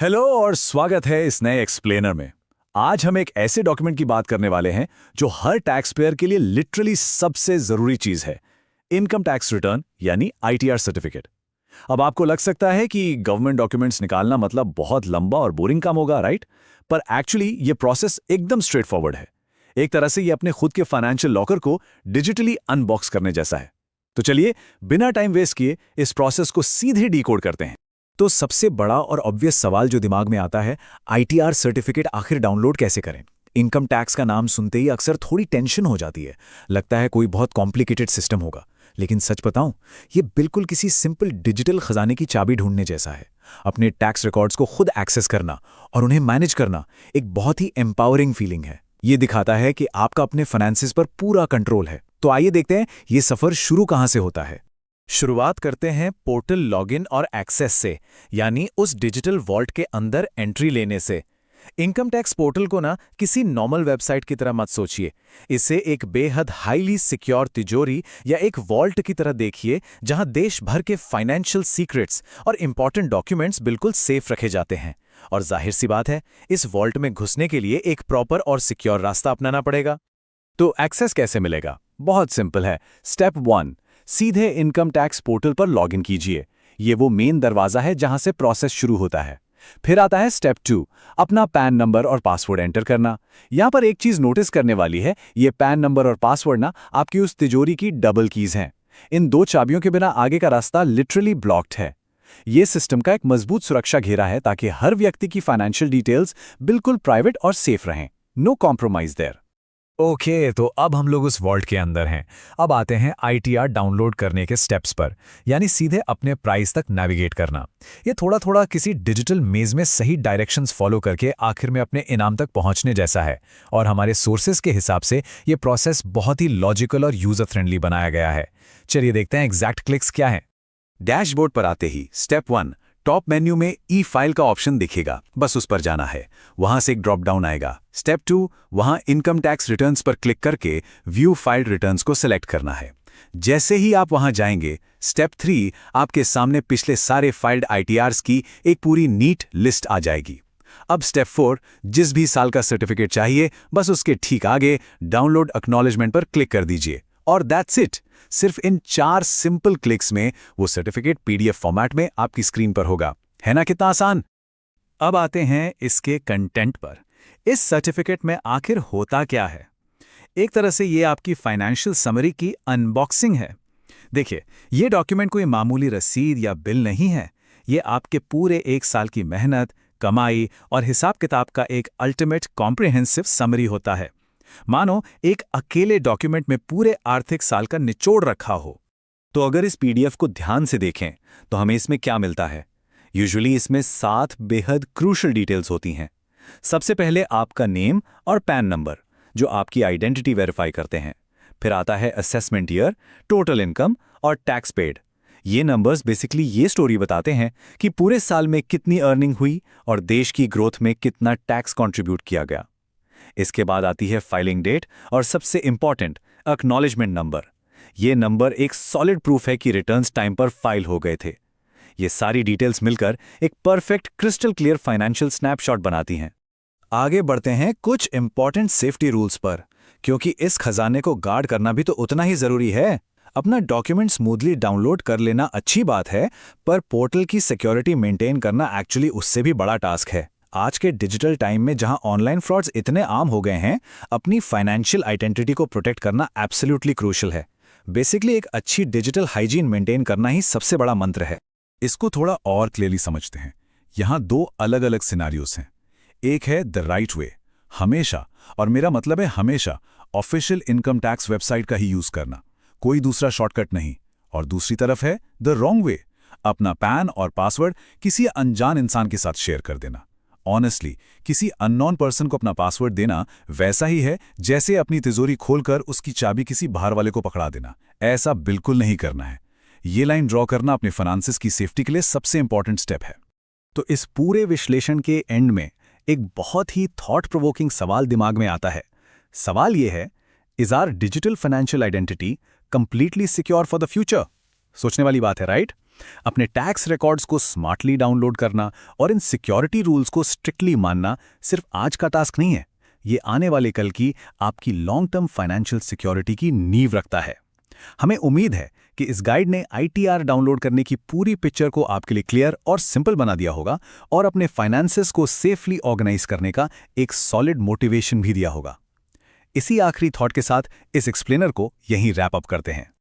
Hello और स्वागत है इस नए एक्सप्लेनर में। आज हम एक ऐसे डॉक्यूमेंट की बात करने वाले हैं जो हर टैक्स पेयर के लिए लिटरली सबसे जरूरी चीज है, इनकम टैक्स रिटर्न यानी आईटीआर सर्टिफिकेट। अब आपको लग सकता है कि गवर्नमेंट डॉक्यूमेंट्स निकालना मतलब बहुत लंबा और बोरिंग काम होगा, राइट? पर एक्चुअली ये प्रोसेस एकदम स्ट्रेट फॉरवर्ड है। एक तरह से ये अपने खुद के फाइनेंशियल लॉकर को डिजिटली अनबॉक्स करने जैसा है। तो चलिए बिना टाइम वेस्ट किए इस प्रोसेस को सीधे डीकोड करते हैं। तो सबसे बड़ा और ऑब्वियस सवाल जो दिमाग में आता है, आईटीआर सर्टिफिकेट आखिर डाउनलोड कैसे करें? इनकम टैक्स का नाम सुनते ही अक्सर थोड़ी टेंशन हो जाती है, लगता है कोई बहुत कॉम्प्लिकेटेड सिस्टम होगा। लेकिन सच बताऊं, ये बिल्कुल किसी सिंपल डिजिटल खजाने की चाबी ढूंढने जैसा है। अपने टैक्स रिकॉर्ड्स को खुद एक्सेस करना और उन्हें मैनेज करना एक बहुत ही एम्पावरिंग फीलिंग है। ये दिखाता है कि आपका अपने फाइनेंसेस पर पूरा कंट्रोल है। तो आइए देखते हैं ये सफर शुरू कहां से होता है। शुरुआत करते हैं पोर्टल लॉगिन और एक्सेस से, यानी उस डिजिटल वॉल्ट के अंदर एंट्री लेने से। इनकम टैक्स पोर्टल को ना किसी नॉर्मल वेबसाइट की तरह मत सोचिए। इसे एक बेहद हाईली सिक्योर तिजोरी या एक वॉल्ट की तरह देखिए, जहां देश भर के फाइनेंशियल सीक्रेट्स और इंपॉर्टेंट डॉक्यूमेंट्स बिल्कुल सेफ रखे जाते हैं। और जाहिर सी बात है, इस वॉल्ट में घुसने के लिए एक प्रॉपर और सिक्योर रास्ता अपनाना पड़ेगा। तो एक्सेस कैसे मिलेगा? बहुत सिंपल है। स्टेप 1, सीधे इनकम टैक्स पोर्टल पर लॉगिन कीजिए। ये वो मेन दरवाजा है जहां से प्रोसेस शुरू होता है। फिर आता है स्टेप 2, अपना पैन नंबर और पासवर्ड एंटर करना। यहां पर एक चीज नोटिस करने वाली है, ये पैन नंबर और पासवर्ड ना आपकी उस तिजोरी की डबल कीज हैं। इन दो चाबियों के बिना आगे का रास्ता लिटरली ब्लॉक्ड है। ये सिस्टम का एक मजबूत सुरक्षा घेरा है ताकि हर व्यक्ति की फाइनेंशियल डिटेल्स बिल्कुल प्राइवेट और सेफ रहें। No compromise there. ओके, तो अब हम लोग उस वॉल्ट के अंदर हैं। अब आते हैं आईटीआर डाउनलोड करने के स्टेप्स पर, यानी सीधे अपने प्राइस तक नेविगेट करना। ये थोड़ा थोड़ा किसी डिजिटल मेज में सही डायरेक्शंस फॉलो करके आखिर में अपने इनाम तक पहुंचने जैसा है। और हमारे सोर्सेज के हिसाब से ये प्रोसेस बहुत ही लॉजिकल और यूजर फ्रेंडली बनाया गया है। चलिए देखते हैं एग्जैक्ट क्लिक्स क्या हैं। डैशबोर्ड पर आते ही स्टेप 1, टॉप मेन्यू में ई फाइल का ऑप्शन दिखेगा, बस उस पर जाना है। वहां से एक ड्रॉप डाउन आएगा। स्टेप 2, वहां इनकम टैक्स रिटर्न्स पर क्लिक करके व्यू फाइल्ड रिटर्न्स को सिलेक्ट करना है। जैसे ही आप वहां जाएंगे, स्टेप 3, आपके सामने पिछले सारे फाइल्ड आईटीआर्स की एक पूरी नीट लिस्ट आ जाएगी। अब स्टेप 4, जिस भी साल का सर्टिफिकेट चाहिए, बस उसके ठीक आगे डाउनलोड एक्नॉलेजमेंट पर क्लिक कर दीजिए और दैट्स इट। सिर्फ इन 4 सिंपल क्लिक्स में वो सर्टिफिकेट पीडीएफ फॉर्मेट में आपकी स्क्रीन पर होगा। है ना कितना आसान? अब आते हैं इसके कंटेंट पर। इस सर्टिफिकेट में आखिर होता क्या है? एक तरह से ये आपकी फाइनेंशियल समरी की अनबॉक्सिंग है। देखिए, ये डॉक्यूमेंट कोई मामूली रसीद या बिल नहीं है। ये आपके पूरे 1 साल की मेहनत, कमाई और हिसाब किताब का एक अल्टीमेट कॉम्प्रिहेंसिव समरी होता है। मानो एक अकेले डॉक्यूमेंट में पूरे आर्थिक साल का निचोड़ रखा हो। तो अगर इस पीडीएफ को ध्यान से देखें तो हमें इसमें क्या मिलता है? यूजुअली इसमें 7 बेहद क्रूशल डिटेल्स होती हैं। सबसे पहले आपका नेम और पैन नंबर, जो आपकी आइडेंटिटी वेरीफाई करते हैं। फिर आता है असेसमेंट ईयर, टोटल इनकम और टैक्स पेड। ये नंबर्स बेसिकली ये स्टोरी बताते हैं कि पूरे साल में कितनी अर्निंग हुई और देश की ग्रोथ में कितना टैक्स कंट्रीब्यूट किया गया। इसके बाद आती है फाइलिंग डेट और सबसे इंपॉर्टेंट एक्नॉलेजमेंट नंबर। ये नंबर एक सॉलिड प्रूफ है कि रिटर्न्स टाइम पर फाइल हो गए थे। ये सारी डिटेल्स मिलकर एक perfect crystal clear financial snapshot बनाती हैं। आगे बढ़ते हैं कुछ इंपॉर्टेंट सेफ्टी रूल्स पर, क्योंकि इस खजाने को गार्ड करना भी तो उतना ही जरूरी है। अपना डॉक्यूमेंट स्मूथली डाउनलोड कर लेना अच्छी बात है, पर पोर्टल की सिक्योरिटी मेंटेन करना एक्चुअली उससे भी बड़ा टास्क है। आज के डिजिटल टाइम में जहां ऑनलाइन फ्रॉड्स इतने आम हो गए हैं, अपनी फाइनेंशियल आइडेंटिटी को प्रोटेक्ट करना एब्सोल्युटली क्रूशियल है। बेसिकली एक अच्छी डिजिटल हाइजीन मेंटेन करना ही सबसे बड़ा मंत्र है। इसको थोड़ा और क्लियरली समझते हैं। यहां 2 अलग अलग सिनारियोस हैं। एक है द राइट वे, हमेशा, और मेरा मतलब है हमेशा, ऑफिशियल इनकम टैक्स वेबसाइट का ही यूज करना, कोई दूसरा शॉर्टकट नहीं। और दूसरी तरफ है द रॉन्ग वे, अपना पैन और पासवर्ड किसी अनजान इंसान के साथ शेयर कर देना। ऑनेस्टली, किसी अननोन पर्सन को अपना पासवर्ड देना वैसा ही है जैसे अपनी तिजोरी खोलकर उसकी चाबी किसी बाहर वाले को पकड़ा देना। ऐसा बिल्कुल नहीं करना है। ये लाइन ड्रॉ करना अपने फाइनेंसेस की सेफ्टी के लिए सबसे इंपॉर्टेंट स्टेप है। तो इस पूरे विश्लेषण के एंड में एक बहुत ही थॉट प्रोवोकिंग सवाल दिमाग में आता है। सवाल यह है, is our digital financial identity completely secure for the future? सोचने वाली बात है, राइट? अपने टैक्स रिकॉर्ड्स को स्मार्टली डाउनलोड करना और इन सिक्योरिटी रूल्स को स्ट्रिक्टली मानना सिर्फ आज का टास्क नहीं है, ये आने वाले कल की आपकी लॉन्ग टर्म फाइनेंशियल सिक्योरिटी की नींव रखता है। हमें उम्मीद है कि इस गाइड ने आईटीआर डाउनलोड करने की पूरी पिक्चर को आपके लिए क्लियर और सिंपल बना दिया होगा और अपने फाइनेंसेस को सेफली ऑर्गेनाइज करने का एक सॉलिड मोटिवेशन भी दिया होगा। इसी आखिरी थॉट के साथ इस एक्सप्लेनर को यहीं रैप अप करते हैं।